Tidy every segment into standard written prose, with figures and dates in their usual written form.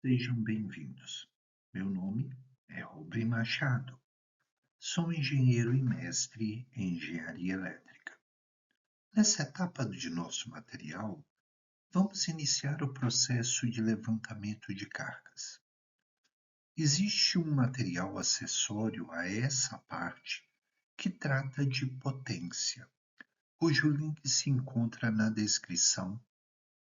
Sejam bem-vindos. Meu nome é Rubem Machado. Sou engenheiro e mestre em engenharia elétrica. Nessa etapa de nosso material, vamos iniciar o processo de levantamento de cargas. Existe um material acessório a essa parte que trata de potência, cujo link se encontra na descrição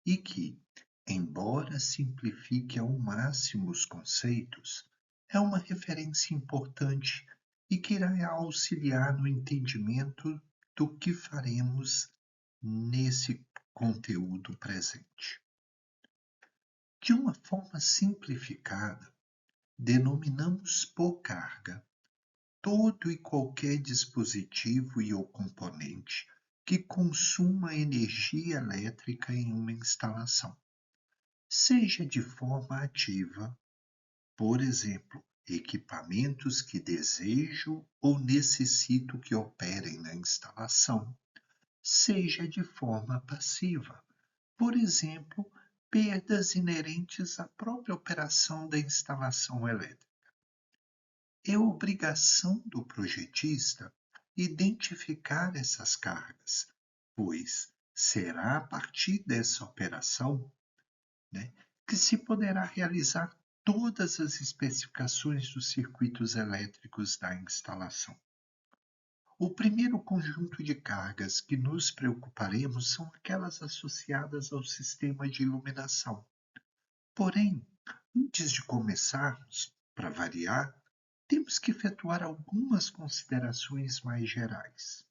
e que, embora simplifique ao máximo os conceitos, é uma referência importante e que irá auxiliar no entendimento do que faremos nesse conteúdo presente. De uma forma simplificada, denominamos por carga todo e qualquer dispositivo e ou componente que consuma energia elétrica em uma instalação, seja de forma ativa, por exemplo, equipamentos que desejo ou necessito que operem na instalação, seja de forma passiva, por exemplo, perdas inerentes à própria operação da instalação elétrica. É obrigação do projetista identificar essas cargas, pois será a partir dessa operação, que se poderá realizar todas as especificações dos circuitos elétricos da instalação. O primeiro conjunto de cargas que nos preocuparemos são aquelas associadas ao sistema de iluminação. Porém, antes de começarmos, para variar, temos que efetuar algumas considerações mais gerais.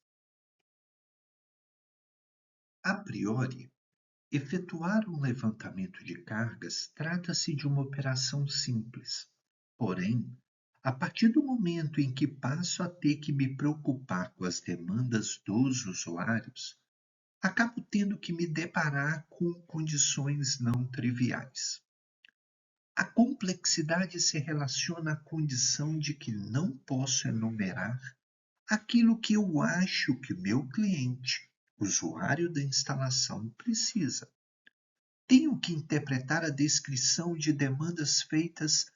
A priori, efetuar um levantamento de cargas trata-se de uma operação simples. Porém, a partir do momento em que passo a ter que me preocupar com as demandas dos usuários, acabo tendo que me deparar com condições não triviais. A complexidade se relaciona à condição de que não posso enumerar aquilo que eu acho que o meu cliente, usuário da instalação, precisa. Tenho que interpretar a descrição de demandas feitas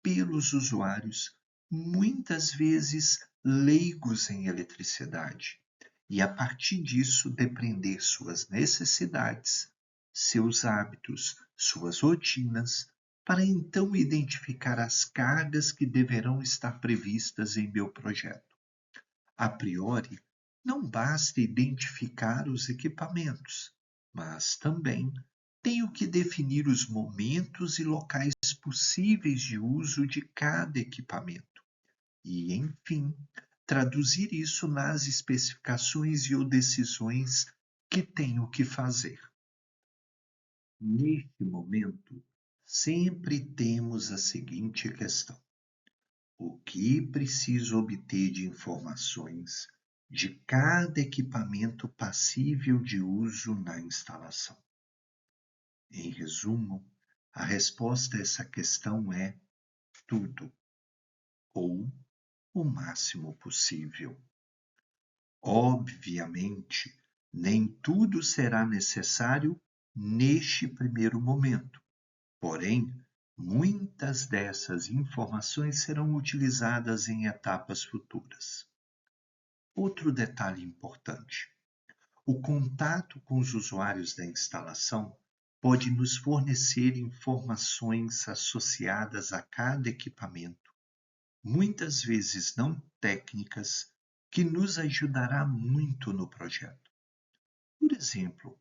pelos usuários, muitas vezes leigos em eletricidade, e a partir disso depreender suas necessidades, seus hábitos, suas rotinas, para então identificar as cargas que deverão estar previstas em meu projeto. A priori, não basta identificar os equipamentos, mas também tenho que definir os momentos e locais possíveis de uso de cada equipamento e, enfim, traduzir isso nas especificações e ou decisões que tenho que fazer. Neste momento, sempre temos a seguinte questão: o que preciso obter de informações de cada equipamento passível de uso na instalação? Em resumo, a resposta a essa questão é tudo, ou o máximo possível. Obviamente, nem tudo será necessário neste primeiro momento, porém, muitas dessas informações serão utilizadas em etapas futuras. Outro detalhe importante: o contato com os usuários da instalação pode nos fornecer informações associadas a cada equipamento, muitas vezes não técnicas, que nos ajudará muito no projeto. Por exemplo,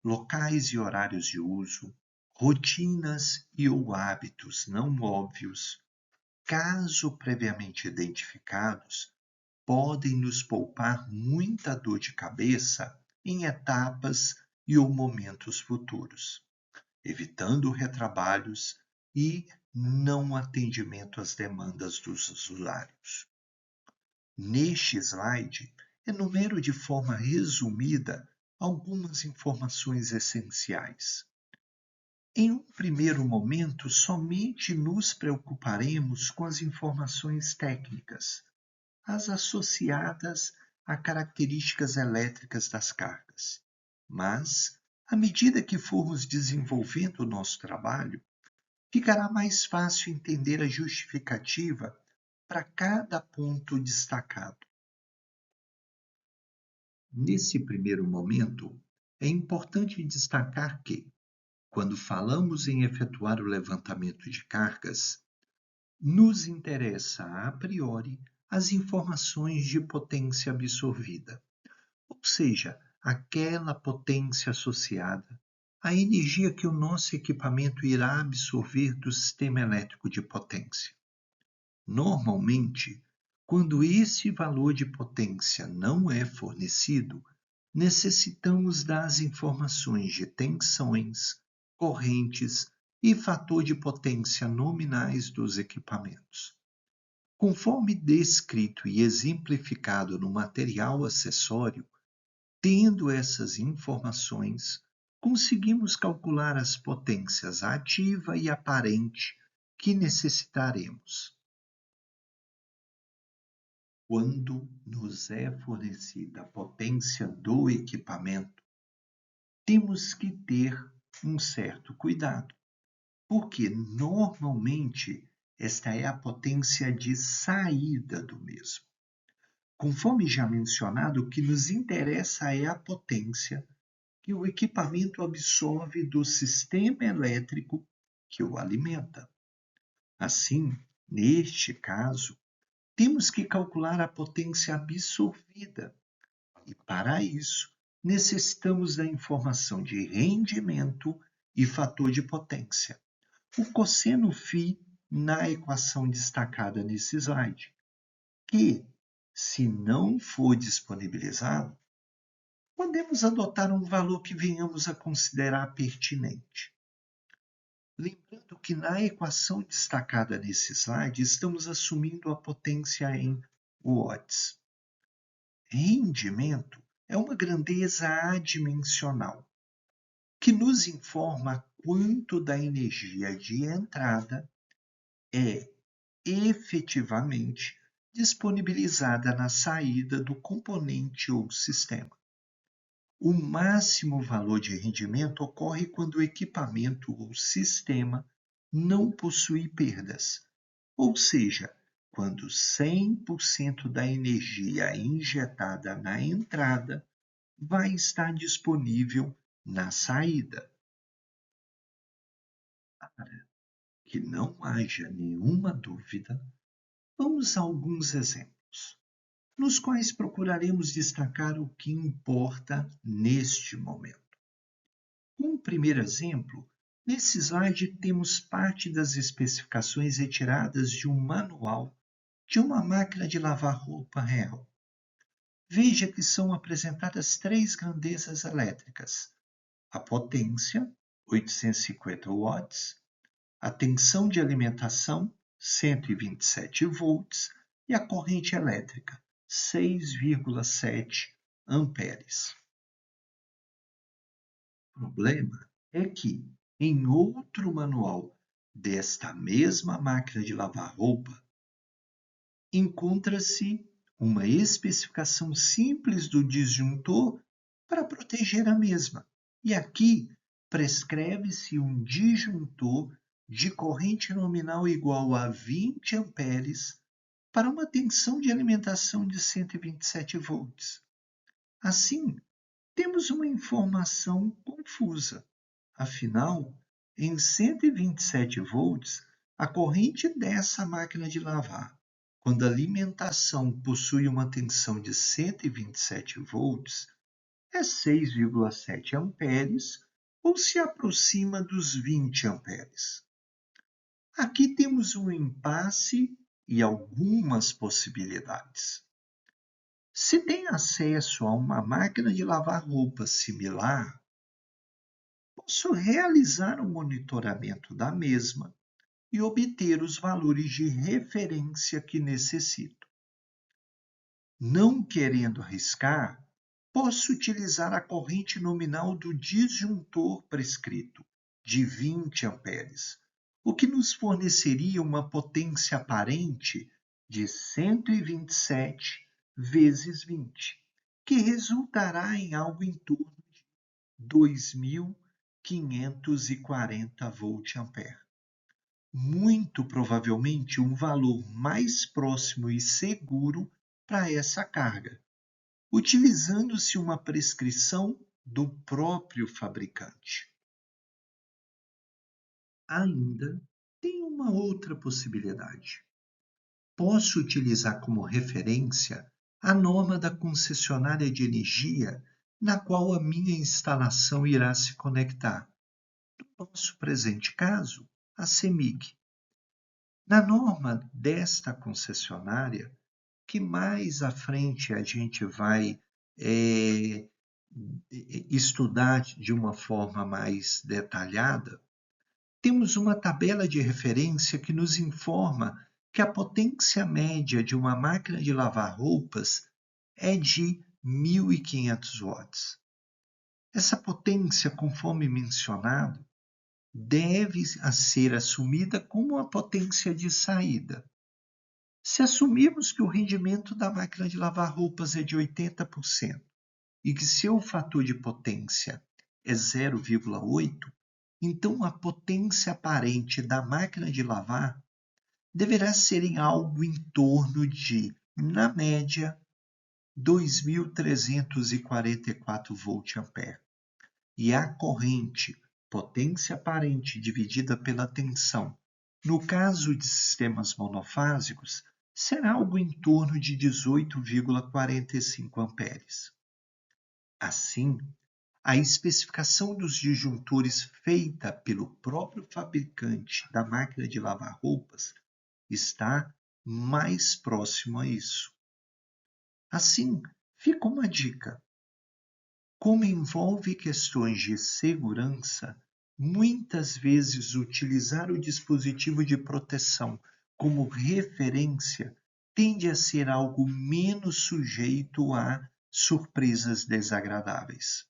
locais e horários de uso, rotinas e ou hábitos não óbvios, caso previamente identificados, podem nos poupar muita dor de cabeça em etapas e ou momentos futuros, evitando retrabalhos e não atendimento às demandas dos usuários. Neste slide, enumero de forma resumida algumas informações essenciais. Em um primeiro momento, somente nos preocuparemos com as informações técnicas, as associadas a características elétricas das cargas. Mas, à medida que formos desenvolvendo o nosso trabalho, ficará mais fácil entender a justificativa para cada ponto destacado. Nesse primeiro momento, é importante destacar que, quando falamos em efetuar o levantamento de cargas, nos interessa a priori as informações de potência absorvida, ou seja, aquela potência associada à energia que o nosso equipamento irá absorver do sistema elétrico de potência. Normalmente, quando esse valor de potência não é fornecido, necessitamos das informações de tensões, correntes e fator de potência nominais dos equipamentos. Conforme descrito e exemplificado no material acessório, tendo essas informações, conseguimos calcular as potências ativa e aparente que necessitaremos. Quando nos é fornecida a potência do equipamento, temos que ter um certo cuidado, porque normalmente esta é a potência de saída do mesmo. Conforme já mencionado, o que nos interessa é a potência que o equipamento absorve do sistema elétrico que o alimenta. Assim, neste caso, temos que calcular a potência absorvida e, para isso, necessitamos da informação de rendimento e fator de potência, o cosseno φ na equação destacada nesse slide, que, se não for disponibilizado, podemos adotar um valor que venhamos a considerar pertinente. Lembrando que na equação destacada nesse slide, estamos assumindo a potência em watts. Rendimento é uma grandeza adimensional, que nos informa quanto da energia de entrada é efetivamente disponibilizada na saída do componente ou sistema. O máximo valor de rendimento ocorre quando o equipamento ou sistema não possui perdas, ou seja, quando 100% da energia injetada na entrada vai estar disponível na saída. Para que não haja nenhuma dúvida, vamos a alguns exemplos, nos quais procuraremos destacar o que importa neste momento. Como primeiro exemplo, nesse slide temos parte das especificações retiradas de um manual de uma máquina de lavar roupa real. Veja que são apresentadas três grandezas elétricas: a potência, 850 watts, a tensão de alimentação, 127 volts, e a corrente elétrica, 6,7 amperes. O problema é que, em outro manual desta mesma máquina de lavar roupa, encontra-se uma especificação simples do disjuntor para proteger a mesma. E aqui prescreve-se um disjuntor de corrente nominal igual a 20 amperes para uma tensão de alimentação de 127 volts. Assim, temos uma informação confusa. Afinal, em 127 volts, a corrente dessa máquina de lavar, quando a alimentação possui uma tensão de 127 volts, é 6,7 amperes ou se aproxima dos 20 amperes. Aqui temos um impasse e algumas possibilidades. Se tem acesso a uma máquina de lavar roupa similar, posso realizar o monitoramento da mesma e obter os valores de referência que necessito. Não querendo arriscar, posso utilizar a corrente nominal do disjuntor prescrito, de 20 amperes, o que nos forneceria uma potência aparente de 127 vezes 20, que resultará em algo em torno de 2.540 volt-ampere. muito provavelmente um valor mais próximo e seguro para essa carga, utilizando-se uma prescrição do próprio fabricante. Ainda tem uma outra possibilidade. Posso utilizar como referência a norma da concessionária de energia na qual a minha instalação irá se conectar. No nosso presente caso, a CEMIG. Na norma desta concessionária, que mais à frente a gente vai estudar de uma forma mais detalhada, temos uma tabela de referência que nos informa que a potência média de uma máquina de lavar roupas é de 1.500 watts. Essa potência, conforme mencionado, deve ser assumida como a potência de saída. Se assumirmos que o rendimento da máquina de lavar roupas é de 80% e que seu fator de potência é 0,8, então a potência aparente da máquina de lavar deverá ser em algo em torno de, na média, 2.344 volt-ampere. E a corrente, potência aparente dividida pela tensão, no caso de sistemas monofásicos, será algo em torno de 18,45 amperes. Assim, a especificação dos disjuntores feita pelo próprio fabricante da máquina de lavar roupas está mais próximo a isso. Assim, fica uma dica. Como envolve questões de segurança, muitas vezes utilizar o dispositivo de proteção como referência tende a ser algo menos sujeito a surpresas desagradáveis.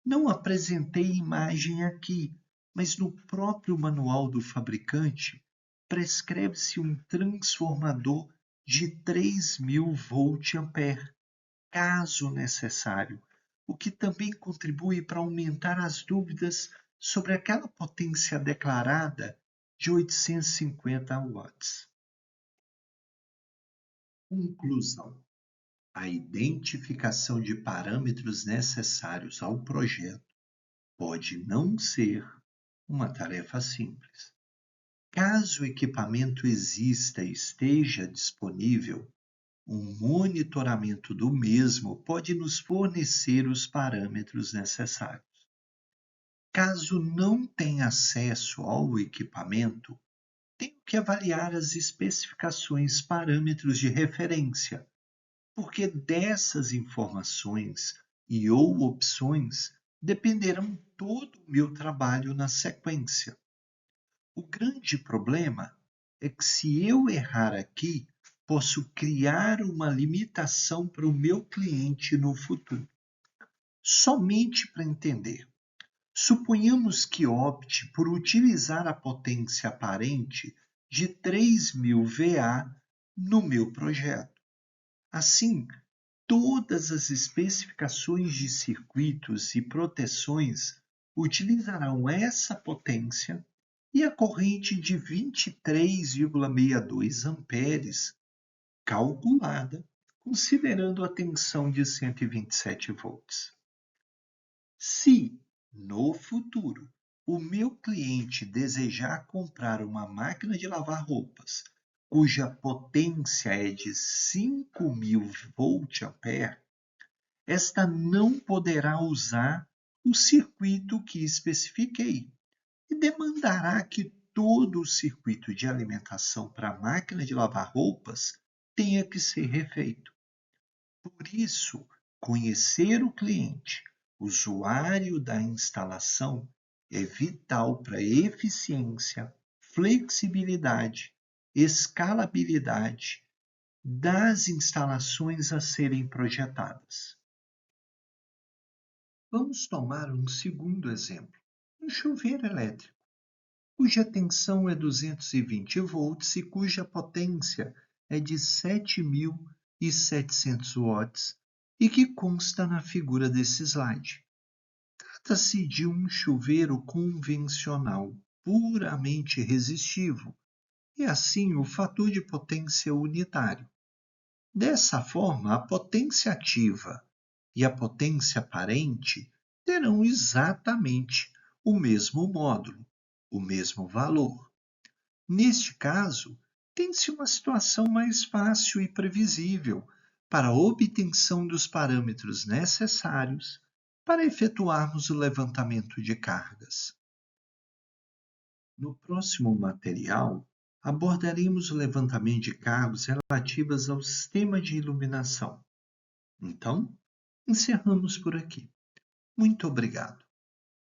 Não apresentei imagem aqui, mas no próprio manual do fabricante prescreve-se um transformador de 3.000 volt-ampere, caso necessário, o que também contribui para aumentar as dúvidas sobre aquela potência declarada de 850 watts. Conclusão: a identificação de parâmetros necessários ao projeto pode não ser uma tarefa simples. Caso o equipamento exista e esteja disponível, um monitoramento do mesmo pode nos fornecer os parâmetros necessários. Caso não tenha acesso ao equipamento, tenho que avaliar as especificações parâmetros de referência, porque dessas informações e ou opções dependerão todo o meu trabalho na sequência. O grande problema é que se eu errar aqui, posso criar uma limitação para o meu cliente no futuro. Somente para entender. Suponhamos que opte por utilizar a potência aparente de 3.000 VA no meu projeto. Assim, todas as especificações de circuitos e proteções utilizarão essa potência e a corrente de 23,62 amperes calculada, considerando a tensão de 127 volts. Se, no futuro, o meu cliente desejar comprar uma máquina de lavar roupas, cuja potência é de 5.000 volt-ampere, esta não poderá usar o circuito que especifiquei e demandará que todo o circuito de alimentação para a máquina de lavar roupas tenha que ser refeito. Por isso, conhecer o cliente, usuário da instalação, é vital para a eficiência, flexibilidade, escalabilidade das instalações a serem projetadas. Vamos tomar um segundo exemplo, um chuveiro elétrico, cuja tensão é 220 volts e cuja potência é de 7.700 watts e que consta na figura desse slide. Trata-se de um chuveiro convencional, puramente resistivo, e assim o fator de potência unitário. Dessa forma, a potência ativa e a potência aparente terão exatamente o mesmo módulo, o mesmo valor. Neste caso, tem-se uma situação mais fácil e previsível para a obtenção dos parâmetros necessários para efetuarmos o levantamento de cargas. No próximo material, abordaremos o levantamento de cargas relativas ao sistema de iluminação. Então, encerramos por aqui. Muito obrigado.